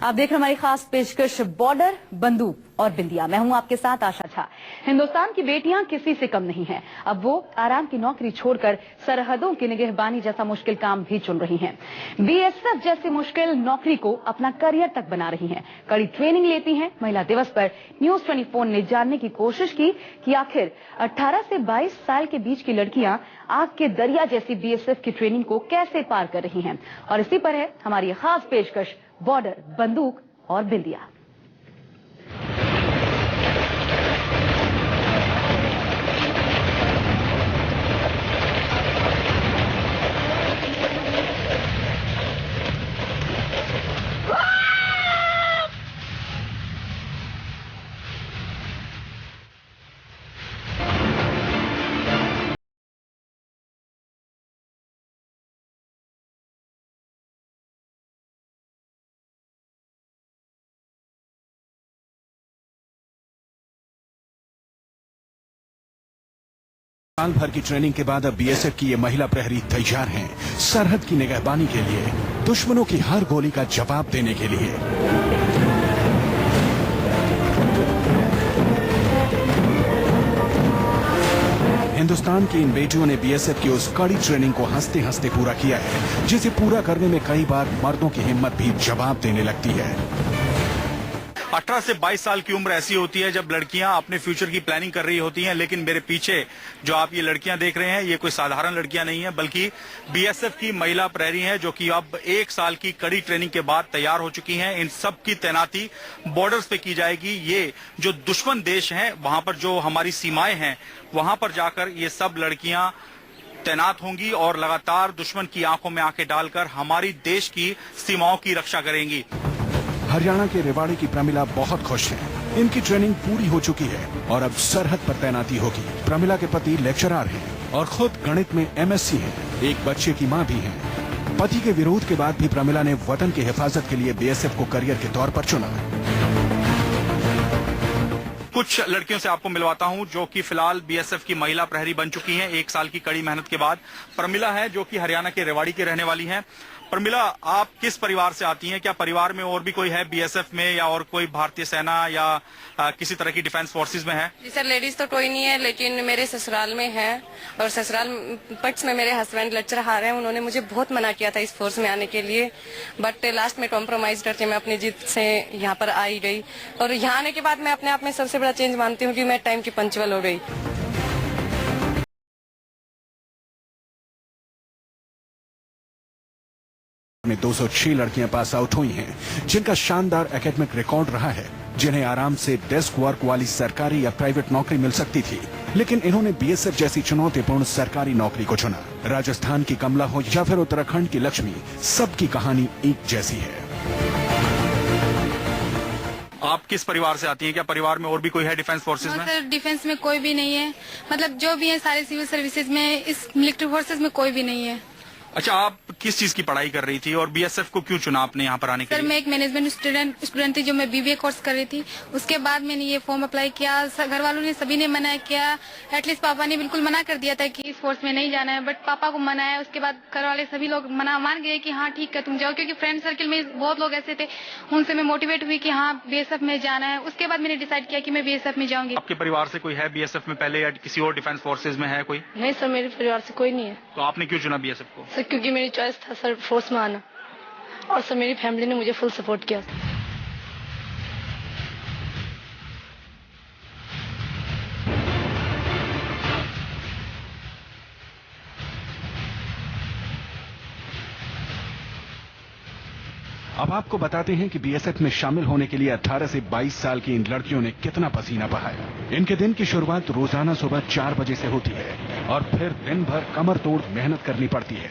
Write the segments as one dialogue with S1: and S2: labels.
S1: आप देख रहे हमारी खास पेशकश बॉर्डर, बंदूक और बिंदिया। मैं हूं आपके साथ आशा झा। हिंदुस्तान की बेटियां किसी से कम नहीं हैं। अब वो आराम की नौकरी छोड़कर सरहदों की निगहबानी जैसा मुश्किल काम भी चुन रही हैं। बीएसएफ जैसी मुश्किल नौकरी को अपना करियर तक बना रही हैं। कड़ी ट्रेनिंग लेती हैं। महिला दिवस पर न्यूज 24 ने जानने की कोशिश की कि आखिर 18 से 22 साल के बीच की लड़कियां आग के दरिया जैसी बीएसएफ की ट्रेनिंग को कैसे पार कर रही हैं। और इसी पर है हमारी खास पेशकश बॉर्डर, बंदूक और बिंदिया।
S2: साल भर की ट्रेनिंग के बाद अब बीएसएफ की ये महिला प्रहरी तैयार हैं सरहद की निगहबानी के लिए, दुश्मनों की हर गोली का जवाब देने के लिए। हिंदुस्तान की इन बेटियों ने बीएसएफ की उस कड़ी ट्रेनिंग को हंसते हंसते पूरा किया है, जिसे पूरा करने में कई बार मर्दों की हिम्मत भी जवाब देने लगती है।
S3: 18 से 22 साल की उम्र ऐसी होती है जब लड़कियां अपने फ्यूचर की प्लानिंग कर रही होती हैं, लेकिन मेरे पीछे जो आप ये लड़कियां देख रहे हैं, ये कोई साधारण लड़कियां नहीं है, बल्कि बीएसएफ की महिला प्रहरी हैं, जो कि अब 1 साल की कड़ी ट्रेनिंग के बाद तैयार हो चुकी हैं। इन सब की तैनाती बॉर्डर्स पे की जाएगी। ये जो दुश्मन देश हैं, वहां पर जो हमारी सीमाएं हैं, वहां पर जाकर ये सब लड़कियां तैनात होंगी और लगातार दुश्मन की आंखों में आंखें डालकर हमारी देश की सीमाओं की रक्षा करेंगी।
S2: हरियाणा के रेवाड़ी की प्रमिला बहुत खुश हैं। इनकी ट्रेनिंग पूरी हो चुकी है और अब सरहद पर तैनाती होगी। प्रमिला के पति लेक्चरर हैं और खुद गणित में एमएससी हैं। एक बच्चे की मां भी हैं। पति के विरोध के बाद भी प्रमिला ने वतन की हिफाजत के लिए बीएसएफ को करियर के तौर पर चुना।
S3: कुछ लड़कियों से आपको मिलवाता हूं जो कि फिलहाल बीएसएफ की महिला प्रहरी बन चुकी हैं 1 साल की कड़ी मेहनत के बाद। प्रमिला है जो कि हरियाणा के रेवाड़ी के रहने वाली हैं। प्रमिला, आप किस परिवार से आती हैं? क्या परिवार में और भी कोई है बीएसएफ में, या और कोई भारतीय सेना या किसी तरह की डिफेंस फोर्सेज में है?
S4: जी सर, लेडीज तो कोई नहीं है, लेकिन मेरे ससुराल में है और ससुराल पक्ष में मेरे हस्बैंड लेक्चरर हैं। उन्होंने मुझे बहुत मना किया था इस फोर्स में आने के लिए, बट लास्ट में कॉम्प्रोमाइज करके मैं अपनी जिद से यहाँ पर आई गई। और यहाँ आने के बाद मैं अपने आप में सबसे बड़ा चेंज मानती हूँ कि मैं टाइम की पंक्चुअल हो गई।
S2: 206 लड़कियां पास आउट हुई हैं, जिनका शानदार एकेडमिक रिकॉर्ड रहा है, जिन्हें आराम से डेस्क वर्क वाली सरकारी या प्राइवेट नौकरी मिल सकती थी, लेकिन इन्होंने बीएसएफ जैसी चुनौतीपूर्ण सरकारी नौकरी को चुना। राजस्थान की कमला हो या फिर उत्तराखंड की लक्ष्मी, सबकी कहानी एक जैसी है।
S3: आप किस परिवार से आती हैं? क्या परिवार में और भी कोई है डिफेंस फोर्सेज में?
S5: सर, डिफेंस में कोई भी नहीं है। मतलब जो भी है सारे सिविल सर्विसेज में, इस मिलिट्री फोर्सेज में कोई भी नहीं है।
S3: अच्छा, आप किस चीज की पढ़ाई कर रही थी और बीएसएफ को क्यों चुना आपने यहाँ पर आने के लिए?
S5: सर, मैं एक मैनेजमेंट स्टूडेंट थी, जो मैं बीबीए कोर्स कर रही थी। उसके बाद मैंने ये फॉर्म अप्लाई किया। घर वालों ने सभी ने मना किया। एटलीस्ट पापा ने बिल्कुल मना कर दिया था कि इस फोर्स में नहीं जाना है, बट पापा को मना है। उसके बाद घर वाले सभी लोग मान गए कि हाँ ठीक है तुम जाओ, क्योंकि फ्रेंड सर्किल में बहुत लोग ऐसे थे, उनसे मैं मोटिवेट हुई कि हाँ बीएसएफ में जाना है। उसके बाद मैंने डिसाइड किया कि मैं बीएसएफ में जाऊंगी।
S3: आपके परिवार से कोई है बीएसएफ में पहले, या किसी और डिफेंस फोर्सेज में है कोई?
S4: नहीं सर, मेरे परिवार से कोई नहीं है।
S3: तो आपने क्यों चुना बीएसएफ को?
S4: सर, क्योंकि मेरी चॉइस था सर फोर्स में आना, और सर मेरी फैमिली ने मुझे फुल सपोर्ट किया।
S2: अब आपको बताते हैं कि बीएसएफ में शामिल होने के लिए 18 से 22 साल की इन लड़कियों ने कितना पसीना बहाया। इनके दिन की शुरुआत रोजाना सुबह 4 बजे से होती है और फिर दिन भर कमर तोड़ मेहनत करनी पड़ती है।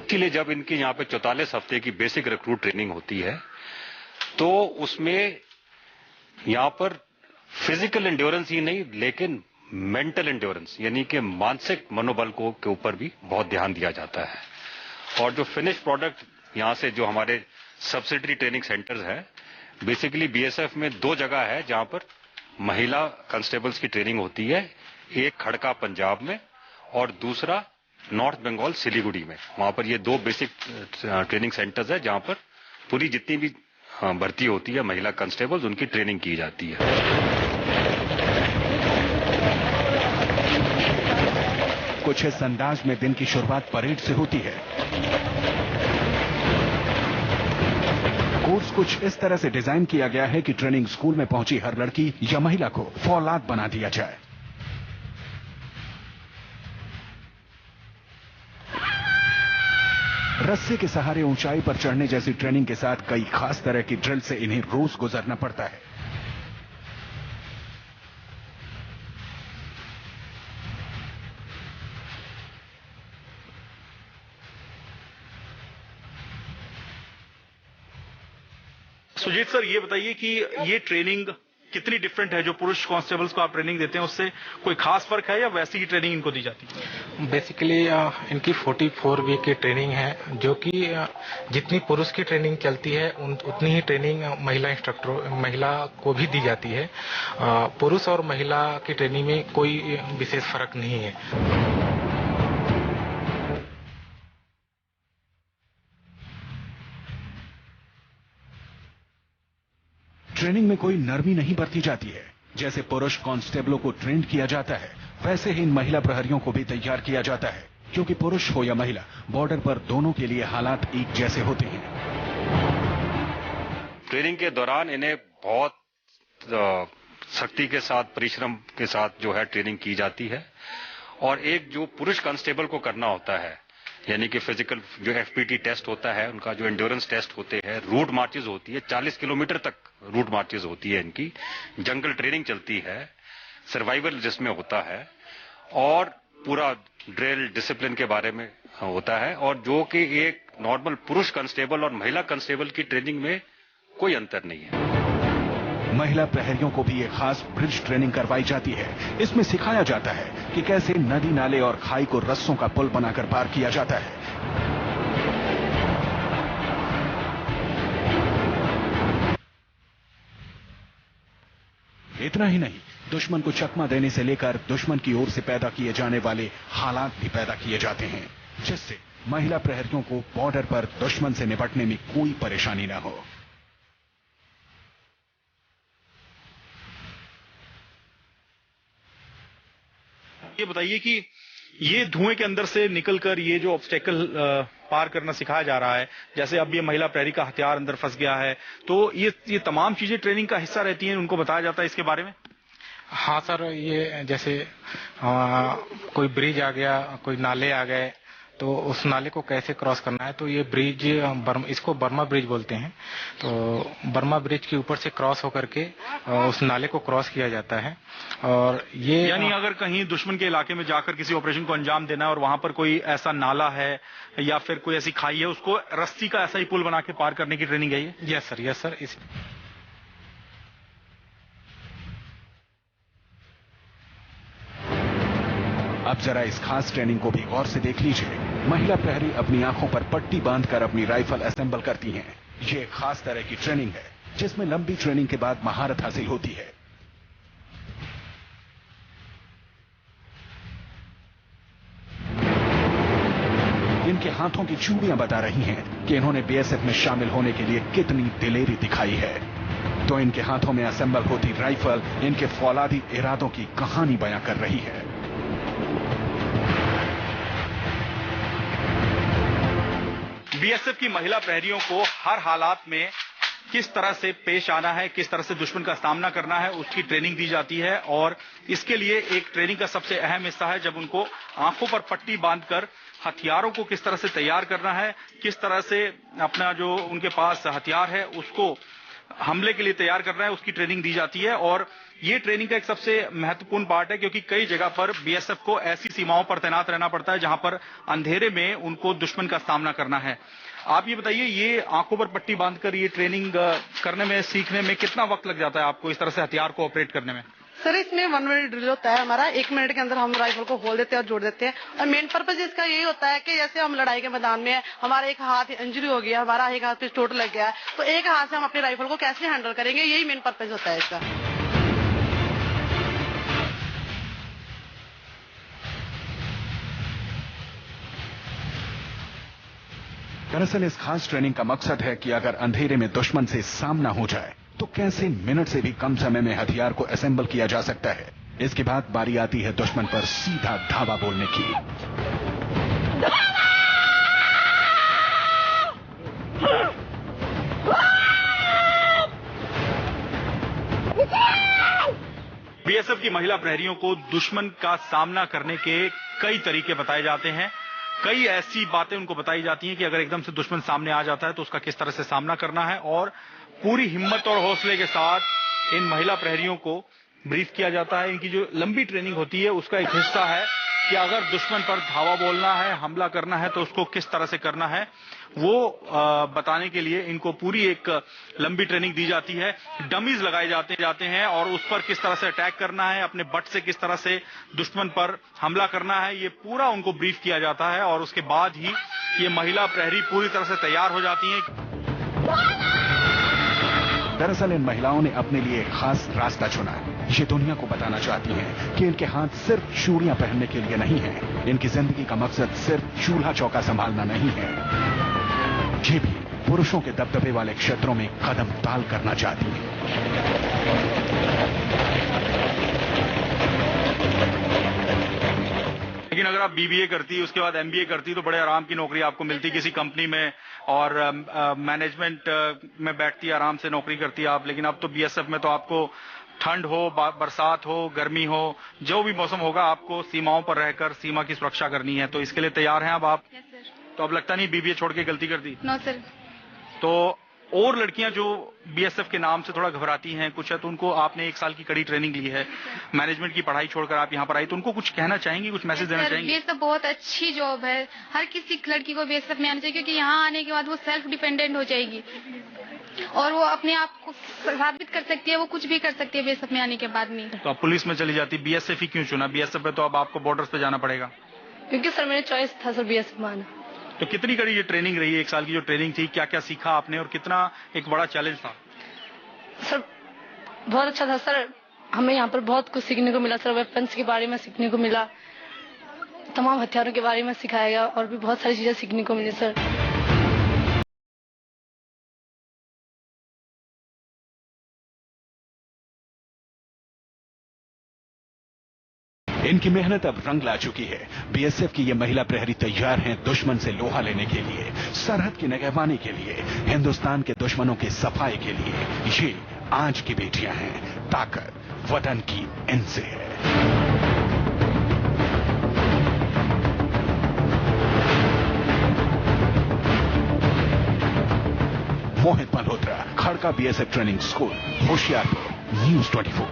S6: इसलिए जब इनकी यहाँ पे 44 हफ्ते की बेसिक रिक्रूट ट्रेनिंग होती है, तो उसमें यहाँ पर फिजिकल एंड्योरेंस ही नहीं, लेकिन मेंटल एंड्योरेंस यानी कि मानसिक मनोबल को के ऊपर भी बहुत ध्यान दिया जाता है। और जो फिनिश प्रोडक्ट यहाँ से जो हमारे सब्सिडरी ट्रेनिंग सेंटर्स हैं, बेसिकली बीएसएफ में 2 जगह है जहाँ पर महिला कांस्टेबल्स की ट्रेनिंग होती है। एक खड़का पंजाब में और दूसरा नॉर्थ बंगाल सिलीगुड़ी में। वहां पर ये 2 बेसिक ट्रेनिंग सेंटर्स है जहां पर पूरी जितनी भी भर्ती होती है महिला कांस्टेबल्स, उनकी ट्रेनिंग की जाती है।
S2: कुछ इस अंदाज में दिन की शुरुआत परेड से होती है। कोर्स कुछ इस तरह से डिजाइन किया गया है कि ट्रेनिंग स्कूल में पहुंची हर लड़की या महिला को फौलाद बना दिया जाए। रस्से के सहारे ऊंचाई पर चढ़ने जैसी ट्रेनिंग के साथ कई खास तरह की ड्रिल से इन्हें रोज गुजरना पड़ता है।
S3: सुजीत सर, ये बताइए कि ये ट्रेनिंग कितनी डिफरेंट है? जो पुरुष कांस्टेबल्स को आप ट्रेनिंग देते हैं उससे कोई खास फर्क है या वैसी ही ट्रेनिंग इनको दी जाती है?
S7: बेसिकली इनकी 44 वीक की ट्रेनिंग है, जो कि जितनी पुरुष की ट्रेनिंग चलती है उतनी ही ट्रेनिंग महिला को भी दी जाती है। पुरुष और महिला की ट्रेनिंग में कोई विशेष फर्क नहीं है।
S2: ट्रेनिंग में कोई नरमी नहीं बरती जाती है। जैसे पुरुष कांस्टेबलों को ट्रेन किया जाता है, वैसे ही इन महिला प्रहरियों को भी तैयार किया जाता है, क्योंकि पुरुष हो या महिला, बॉर्डर पर दोनों के लिए हालात एक जैसे होते हैं।
S6: ट्रेनिंग के दौरान इन्हें बहुत सख्ती के साथ, परिश्रम के साथ जो है ट्रेनिंग की जाती है। और एक जो पुरुष कांस्टेबल को करना होता है, यानी कि फिजिकल जो एफपीटी टेस्ट होता है, उनका जो एंड्योरेंस टेस्ट होते हैं, रूट मार्चेज होती है, 40 किलोमीटर तक रूट मार्चेज होती है इनकी, जंगल ट्रेनिंग चलती है, सर्वाइवल जिसमें होता है, और पूरा ड्रिल डिसिप्लिन के बारे में होता है। और जो कि एक नॉर्मल पुरुष कांस्टेबल और महिला कांस्टेबल की ट्रेनिंग में कोई अंतर नहीं है।
S2: महिला प्रहरियों को भी एक खास ब्रिज ट्रेनिंग करवाई जाती है। इसमें सिखाया जाता है कि कैसे नदी, नाले और खाई को रस्सों का पुल बनाकर पार किया जाता है। इतना ही नहीं, दुश्मन को चकमा देने से लेकर दुश्मन की ओर से पैदा किए जाने वाले हालात भी पैदा किए जाते हैं, जिससे महिला प्रहरियों को बॉर्डर पर दुश्मन से निपटने में कोई परेशानी न हो।
S3: ये बताइए कि ये धुएं के अंदर से निकलकर ये जो ऑब्स्टेकल पार करना सिखाया जा रहा है, जैसे अब ये महिला प्रहरी का हथियार अंदर फंस गया है, तो ये तमाम चीजें ट्रेनिंग का हिस्सा रहती हैं, उनको बताया जाता है इसके बारे में?
S7: हाँ सर, ये जैसे कोई ब्रिज आ गया, कोई नाले आ गए, तो उस नाले को कैसे क्रॉस करना है, तो ये ब्रिज इसको बर्मा ब्रिज बोलते हैं। तो बर्मा ब्रिज के ऊपर से क्रॉस होकर के उस नाले को क्रॉस किया जाता है। और ये
S3: यानी अगर कहीं दुश्मन के इलाके में जाकर किसी ऑपरेशन को अंजाम देना है और वहां पर कोई ऐसा नाला है या फिर कोई ऐसी खाई है, उसको रस्सी का ऐसा ही पुल बना के पार करने की ट्रेनिंग है ये?
S7: Yes sir.
S2: अब जरा इस खास ट्रेनिंग को भी गौर से देख लीजिए। महिला प्रहरी अपनी आंखों पर पट्टी बांधकर अपनी राइफल असेंबल करती हैं। ये एक खास तरह की ट्रेनिंग है, जिसमें लंबी ट्रेनिंग के बाद महारत हासिल होती है। इनके हाथों की चूड़ियां बता रही हैं कि इन्होंने बीएसएफ में शामिल होने के लिए कितनी दिलेरी दिखाई है। तो इनके हाथों में असेंबल होती राइफल इनके फौलादी इरादों की कहानी बयां कर रही है।
S3: बीएसएफ की महिला प्रहरियों को हर हालात में किस तरह से पेश आना है, किस तरह से दुश्मन का सामना करना है, उसकी ट्रेनिंग दी जाती है। और इसके लिए एक ट्रेनिंग का सबसे अहम हिस्सा है जब उनको आंखों पर पट्टी बांधकर हथियारों को किस तरह से तैयार करना है, किस तरह से अपना जो उनके पास हथियार है उसको हमले के लिए तैयार करना है, उसकी ट्रेनिंग दी जाती है। और ये ट्रेनिंग का एक सबसे महत्वपूर्ण पार्ट है, क्योंकि कई जगह पर बीएसएफ को ऐसी सीमाओं पर तैनात रहना पड़ता है जहां पर अंधेरे में उनको दुश्मन का सामना करना है। आप ये बताइए, ये आंखों पर पट्टी बांधकर ये ट्रेनिंग करने में, सीखने में कितना वक्त लग जाता है आपको इस तरह से हथियार को ऑपरेट करने में?
S8: सर, इसमें 1 मिनट ड्रिल होता है हमारा। 1 मिनट के अंदर हम राइफल को खोल देते हैं और जोड़ देते हैं। और मेन पर्पज इसका यही होता है कि जैसे हम लड़ाई के मैदान में हमारा एक हाथ इंजरी हो गया, हमारा एक हाथ पे चोट लग गया है, तो एक हाथ से हम अपनी राइफल को कैसे हैंडल करेंगे, यही मेन पर्पज होता है इसका।
S2: दरअसल इस खास ट्रेनिंग का मकसद है कि अगर अंधेरे में दुश्मन से सामना हो जाए तो कैसे मिनट से भी कम समय में हथियार को असेंबल किया जा सकता है। इसके बाद बारी आती है दुश्मन पर सीधा धावा बोलने की।
S3: बीएसएफ की महिला प्रहरियों को दुश्मन का सामना करने के कई तरीके बताए जाते हैं। कई ऐसी बातें उनको बताई जाती हैं कि अगर एकदम से दुश्मन सामने आ जाता है तो उसका किस तरह से सामना करना है, और पूरी हिम्मत और हौसले के साथ इन महिला प्रहरियों को ब्रीफ किया जाता है। इनकी जो लंबी ट्रेनिंग होती है उसका एक हिस्सा है कि अगर दुश्मन पर धावा बोलना है, हमला करना है तो उसको किस तरह से करना है, वो बताने के लिए इनको पूरी एक लंबी ट्रेनिंग दी जाती है। डमीज लगाए जाते हैं और उस पर किस तरह से अटैक करना है, अपने बट से किस तरह से दुश्मन पर हमला करना है, ये पूरा उनको ब्रीफ किया जाता है। और उसके बाद ही ये महिला प्रहरी पूरी तरह से तैयार हो जाती हैं।
S2: दरअसल इन महिलाओं ने अपने लिए एक खास रास्ता चुना है। ये दुनिया को बताना चाहती हैं कि इनके हाथ सिर्फ चूड़ियां पहनने के लिए नहीं है। इनकी जिंदगी का मकसद सिर्फ चूल्हा चौका संभालना नहीं है, ये भी पुरुषों के दबदबे वाले क्षेत्रों में कदम ताल करना चाहती हैं।
S3: लेकिन अगर आप बीबीए करती, उसके बाद एमबीए करती तो बड़े आराम की नौकरी आपको मिलती किसी कंपनी में, और मैनेजमेंट में बैठती, आराम से नौकरी करती आप। लेकिन अब तो बीएसएफ में तो आपको ठंड हो, बरसात हो, गर्मी हो, जो भी मौसम होगा आपको सीमाओं पर रहकर सीमा की सुरक्षा करनी है। तो इसके लिए तैयार हैं अब आप?
S5: Yes sir.
S3: तो अब लगता नहीं बीबीए छोड़ के गलती कर दी?
S5: No sir.
S3: तो और लड़कियां जो बीएसएफ के नाम से थोड़ा घबराती हैं कुछ है, तो उनको आपने 1 साल की कड़ी ट्रेनिंग ली है, मैनेजमेंट की पढ़ाई छोड़कर आप यहाँ पर आई, तो उनको कुछ कहना चाहेंगी, कुछ मैसेज देना चाहेंगी?
S5: बीएसएफ बहुत अच्छी जॉब है, हर किसी लड़की को बीएसएफ में आना चाहिए, क्योंकि यहाँ आने के बाद वो सेल्फ डिपेंडेंट हो जाएगी और वो अपने आप को साबित कर सकती है, वो कुछ भी कर सकती है बीएसएफ में आने के बाद में।
S3: तो आप पुलिस में चली जाती, बीएसएफ ही क्यों चुना? बीएसएफ में तो अब आपको बॉर्डर्स पे जाना पड़ेगा।
S4: क्योंकि सर मेरा चॉइस था सर बीएसएफ में आना।
S3: तो कितनी कड़ी ये ट्रेनिंग रही है, 1 साल की जो ट्रेनिंग थी, क्या क्या सीखा आपने और कितना एक बड़ा चैलेंज था?
S4: सर बहुत अच्छा था सर, हमें यहाँ पर बहुत कुछ सीखने को मिला सर। वेपन्स के बारे में सीखने को मिला, तमाम हथियारों के बारे में सिखाया गया और भी बहुत सारी चीजें सीखने को मिली सर।
S2: इनकी मेहनत अब रंग ला चुकी है। बीएसएफ की ये महिला प्रहरी तैयार हैं दुश्मन से लोहा लेने के लिए, सरहद की निगहबानी के लिए, हिंदुस्तान के दुश्मनों की सफाई के लिए। ये आज की बेटियां हैं, ताकत वतन की इनसे है। Mohit Malhotra, Khadka BSF training school, Hoshiarpur, news 24।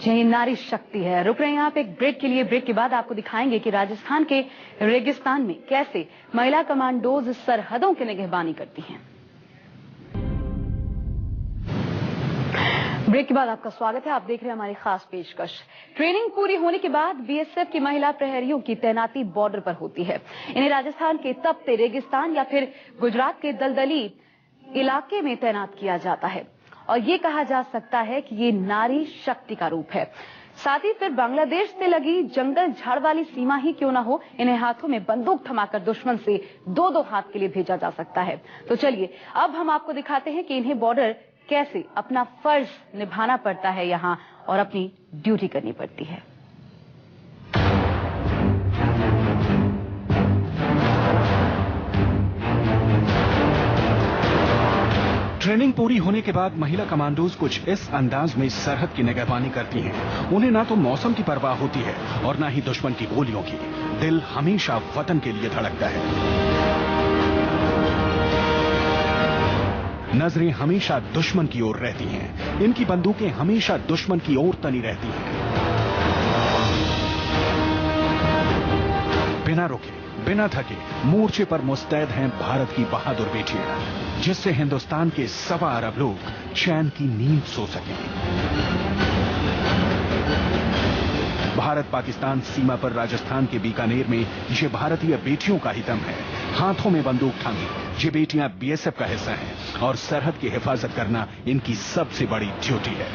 S1: यही नारी शक्ति है। रुक रहे हैं यहाँ पे एक ब्रेक के लिए। ब्रेक के बाद आपको दिखाएंगे कि राजस्थान के रेगिस्तान में कैसे महिला कमांडोज सरहदों की निगहबानी करती हैं। ब्रेक के बाद आपका स्वागत है। आप देख रहे हैं हमारी खास पेशकश। ट्रेनिंग पूरी होने के बाद बीएसएफ की महिला प्रहरियों की तैनाती बॉर्डर पर होती है। इन्हें राजस्थान के तपते रेगिस्तान या फिर गुजरात के दलदली इलाके में तैनात किया जाता है और ये कहा जा सकता है कि ये नारी शक्ति का रूप है। साथ ही फिर बांग्लादेश से लगी जंगल झाड़ वाली सीमा ही क्यों ना हो, इन्हें हाथों में बंदूक थमाकर दुश्मन से 2-2 हाथ के लिए भेजा जा सकता है। तो चलिए अब हम आपको दिखाते हैं कि इन्हें बॉर्डर कैसे अपना फर्ज निभाना पड़ता है यहाँ और अपनी ड्यूटी करनी पड़ती है।
S2: ट्रेनिंग पूरी होने के बाद महिला कमांडोज कुछ इस अंदाज में सरहद की निगहबानी करती हैं। उन्हें ना तो मौसम की परवाह होती है और ना ही दुश्मन की गोलियों की। दिल हमेशा वतन के लिए धड़कता है, नजरें हमेशा दुश्मन की ओर रहती हैं। इनकी बंदूकें हमेशा दुश्मन की ओर तनी रहती हैं। बिना रुके, बिना थके मोर्चे पर मुस्तैद हैं भारत की बहादुर बेटियां, जिससे हिंदुस्तान के 1.25 अरब लोग चैन की नींद सो सकें। भारत पाकिस्तान सीमा पर राजस्थान के बीकानेर में ये भारतीय बेटियों का ही दम है। हाथों में बंदूक थामी ये बेटियां बीएसएफ का हिस्सा हैं और सरहद की हिफाजत करना इनकी सबसे बड़ी ड्यूटी है।